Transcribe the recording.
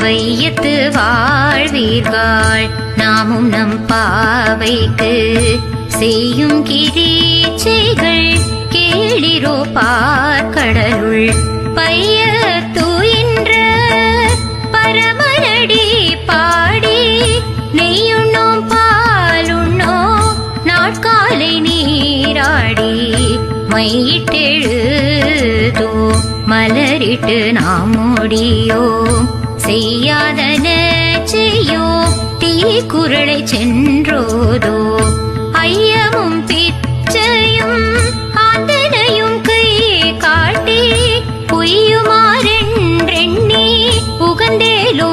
வையத்து வாழ்வீர்கள் நாமும் நம் பாவைக்கு செய்யும் கிரீச்சைகள் கேளிரோ பார்க்கடலுள் பைய தூயின்ற பரமரடி பாடி நெய்யுண்ணோம் பாலுண்ணோம் நாட்காலை நீராடி மையிட்டெழுதோ மலரிட்டு நாம் முடியோம் செய்யாதன செய்யோ தீக்குறளை சென்றோதோ ஐயமும் பிச்சையும் ஆந்தனையும் கை காட்டி பொய்யுமாறென்றெண்ணி உகந்தேலோ